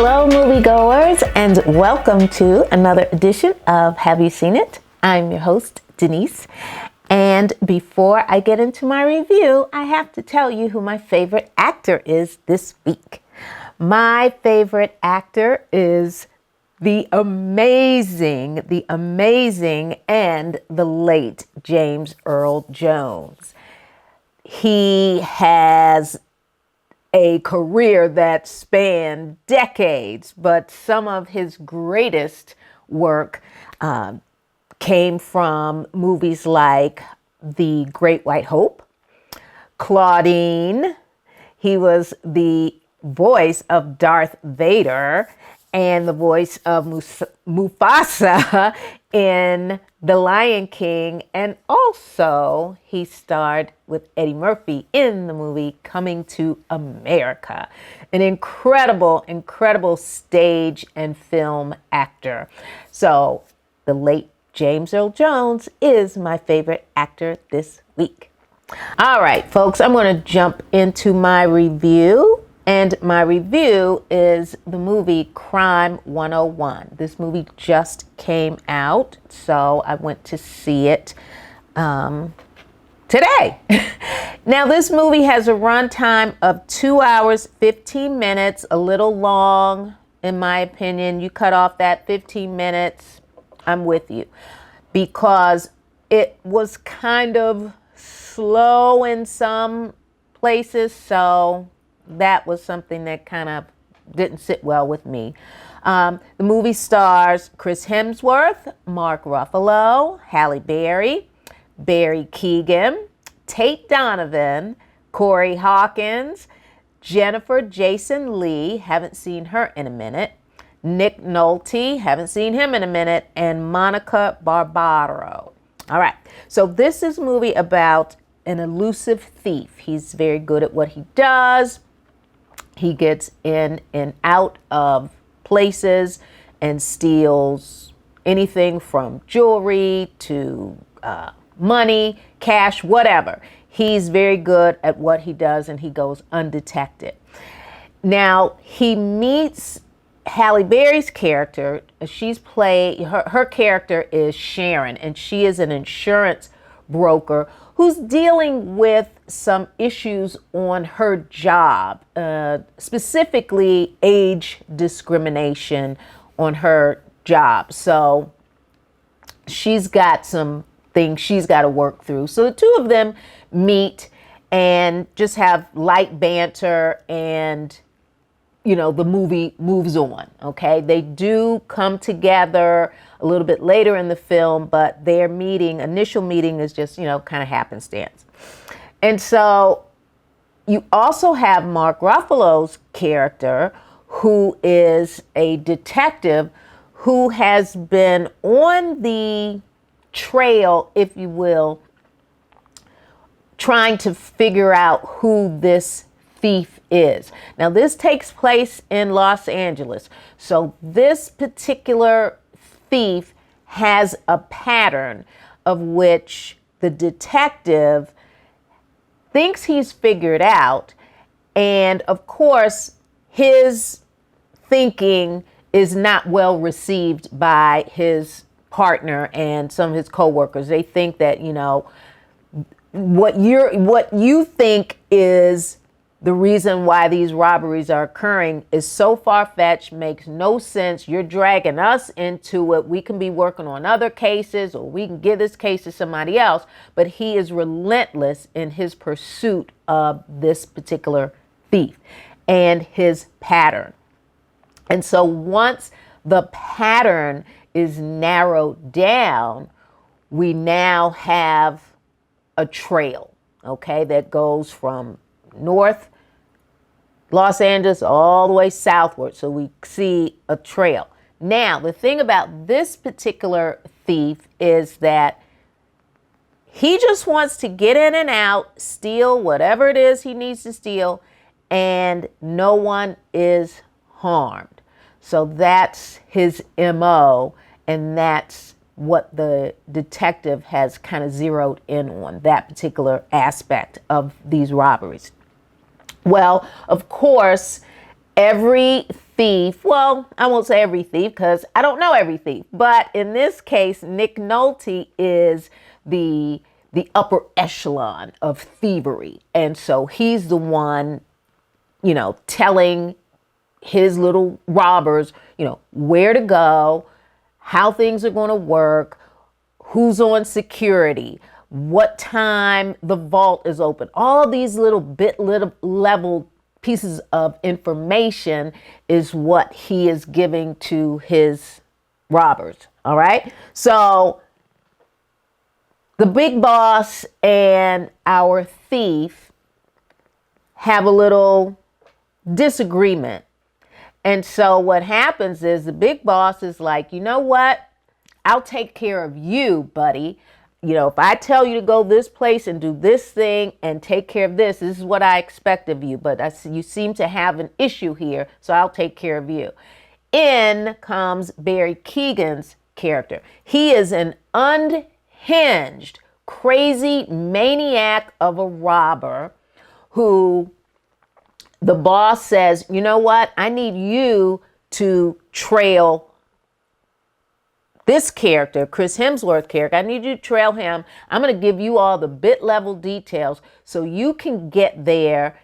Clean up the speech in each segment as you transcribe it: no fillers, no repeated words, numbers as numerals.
Hello, moviegoers, and welcome to another edition of Have You Seen It? I'm your host, Denise. And before I get into my review, I have to tell you who my favorite actor is this week. My favorite actor is the amazing, and the late James Earl Jones. He has a career that spanned decades, but some of his greatest work came from movies like The Great White Hope, Claudine. He was the voice of Darth Vader and the voice of Mufasa in The Lion King. And also he starred with Eddie Murphy in the movie Coming to America. An incredible stage and film actor. So the late James Earl Jones is my favorite actor this week. All right, folks, I'm going to jump into my review. And my review is the movie Crime 101. This movie just came out, so I went to see it today. Now, this movie has a runtime of 2 hours, 15 minutes, a little long, in my opinion. You cut off that 15 minutes, I'm with you, because it was kind of slow in some places, so that was something that kind of didn't sit well with me. The movie stars Chris Hemsworth, Mark Ruffalo, Halle Berry, Barry Keoghan, Tate Donovan, Corey Hawkins, Jennifer Jason Leigh, haven't seen her in a minute, Nick Nolte, haven't seen him in a minute, and Monica Barbaro. All right, so this is a movie about an elusive thief. He's very good at what he does. He gets in and out of places and steals anything from jewelry to money, cash, whatever. He's very good at what he does, and he goes undetected. Now, he meets Halle Berry's character. Her character is Sharon, and she is an insurance broker who's dealing with some issues on her job, specifically age discrimination on her job. So she's got some things she's got to work through. So the two of them meet and just have light banter, and the movie moves on, okay? They do come together a little bit later in the film, but their initial meeting is just, kind of happenstance. And so you also have Mark Ruffalo's character, who is a detective who has been on the trail, if you will, trying to figure out who this thief is. Now, this takes place in Los Angeles. So this particular thief has a pattern of which the detective thinks he's figured out. And of course, his thinking is not well received by his partner and some of his coworkers. They think that, what you think is the reason why these robberies are occurring is so far-fetched, makes no sense. You're dragging us into it. We can be working on other cases, or we can give this case to somebody else. But he is relentless in his pursuit of this particular thief and his pattern. And so once the pattern is narrowed down, we now have a trail, okay, that goes from North Los Angeles all the way southward. So we see a trail. Now, the thing about this particular thief is that he just wants to get in and out, steal whatever it is he needs to steal, and no one is harmed. So that's his MO, and that's what the detective has kind of zeroed in on, that particular aspect of these robberies. Well, of course, every thief, well, I won't say every thief because I don't know every thief, but in this case, Nick Nolte is the upper echelon of thievery. And so he's the one, telling his little robbers, where to go, how things are going to work, who's on security, what time the vault is open. All these little level pieces of information is what he is giving to his robbers. All right. So the big boss and our thief have a little disagreement. And so what happens is the big boss is like, you know what? I'll take care of you, buddy. If I tell you to go this place and do this thing and take care of this is what I expect of you. But you seem to have an issue here, so I'll take care of you. In comes Barry Keoghan's character. He is an unhinged, crazy maniac of a robber who the boss says, you know what? I need you to trail this character, Chris Hemsworth character. I need you to trail him. I'm going to give you all the bit level details so you can get there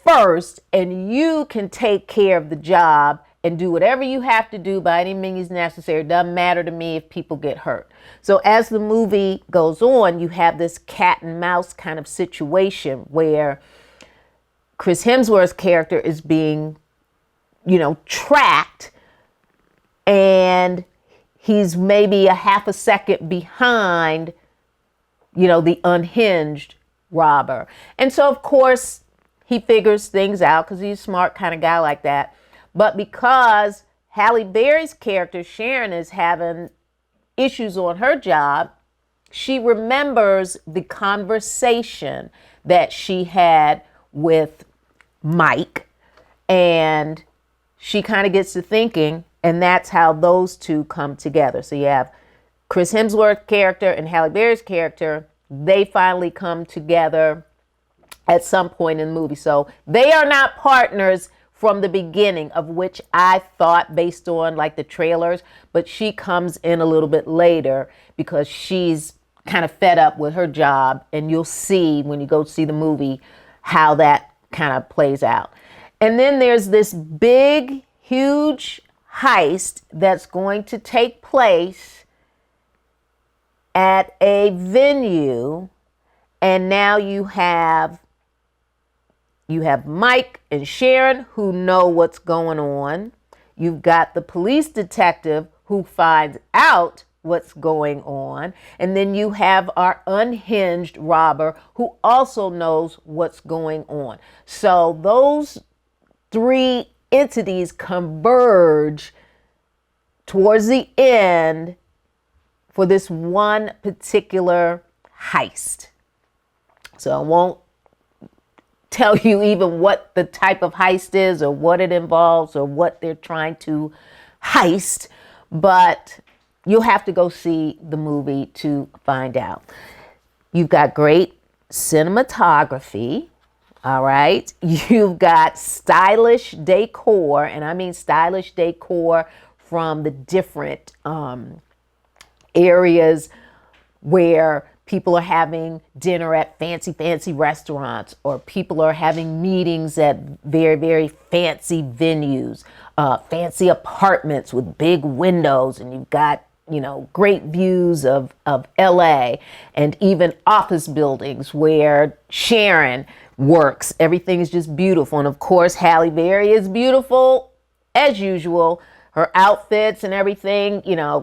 first and you can take care of the job and do whatever you have to do by any means necessary. It doesn't matter to me if people get hurt. So as the movie goes on, you have this cat and mouse kind of situation where Chris Hemsworth's character is being, tracked, and he's maybe a half a second behind, the unhinged robber. And so, of course, he figures things out because he's a smart kind of guy like that. But because Halle Berry's character, Sharon, is having issues on her job, she remembers the conversation that she had with Mike, and she kind of gets to thinking, and that's how those two come together. So you have Chris Hemsworth's character and Halle Berry's character. They finally come together at some point in the movie. So they are not partners from the beginning, of which I thought based on like the trailers, but she comes in a little bit later because she's kind of fed up with her job, and you'll see when you go see the movie how that kind of plays out. And then there's this big, huge heist that's going to take place at a venue, and now you have Mike and Sharon who know what's going on. You've got the police detective who finds out what's going on. And then you have our unhinged robber who also knows what's going on. So those three entities converge towards the end for this one particular heist. So I won't tell you even what the type of heist is or what it involves or what they're trying to heist, but you'll have to go see the movie to find out. You've got great cinematography, all right? You've got stylish decor, and I mean stylish decor from the different areas where people are having dinner at fancy restaurants, or people are having meetings at very, very fancy venues, fancy apartments with big windows, and you've got great views of LA, and even office buildings where Sharon works. Everything is just beautiful. And of course, Halle Berry is beautiful as usual. Her outfits and everything,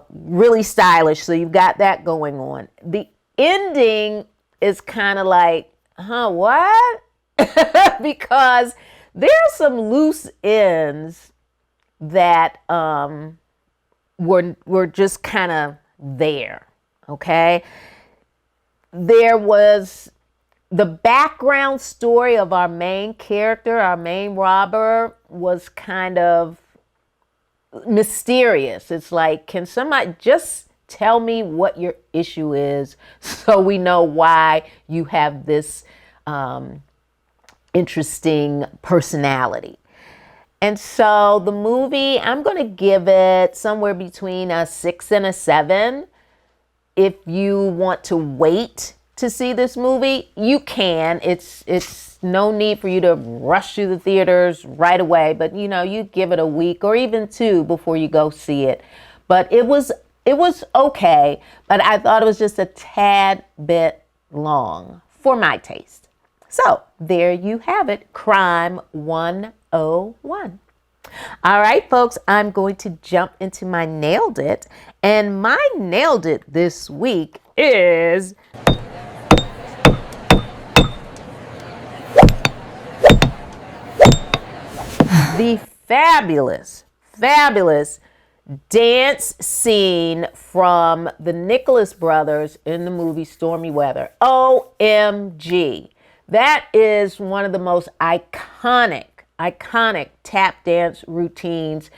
really stylish. So you've got that going on. The ending is kind of like, what? Because there are some loose ends that were just kind of there, okay? There was the background story of our main character, our main robber, was kind of mysterious. It's like, can somebody just tell me what your issue is so we know why you have this interesting personality? And so the movie, I'm going to give it somewhere between a 6 and a 7. If you want to wait to see this movie, you can. It's no need for you to rush through the theaters right away, but you give it a week or even 2 before you go see it. But it was okay, but I thought it was just a tad bit long for my taste. So there you have it, Crime 101. All right, folks, I'm going to jump into my Nailed It. And my Nailed It this week is the fabulous dance scene from the Nicholas brothers in the movie Stormy Weather. OMG. That is one of the most iconic tap dance routines,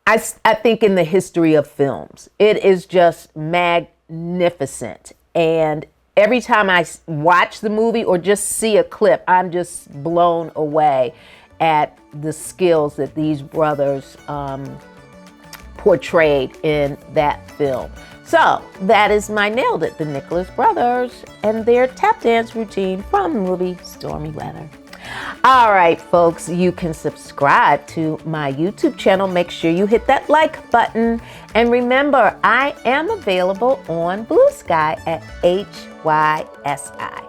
I think, in the history of films. It is just magnificent. And every time I watch the movie or just see a clip, I'm just blown away at the skills that these brothers portrayed in that film. So that is my Nailed It, the Nicholas brothers and their tap dance routine from the movie Stormy Weather. All right, folks, you can subscribe to my YouTube channel. Make sure you hit that like button. And remember, I am available on BlueSky at HYSI.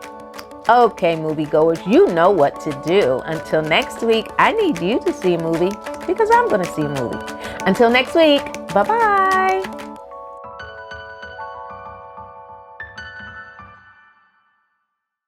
Okay, moviegoers, you know what to do. Until next week, I need you to see a movie because I'm going to see a movie. Until next week, bye-bye.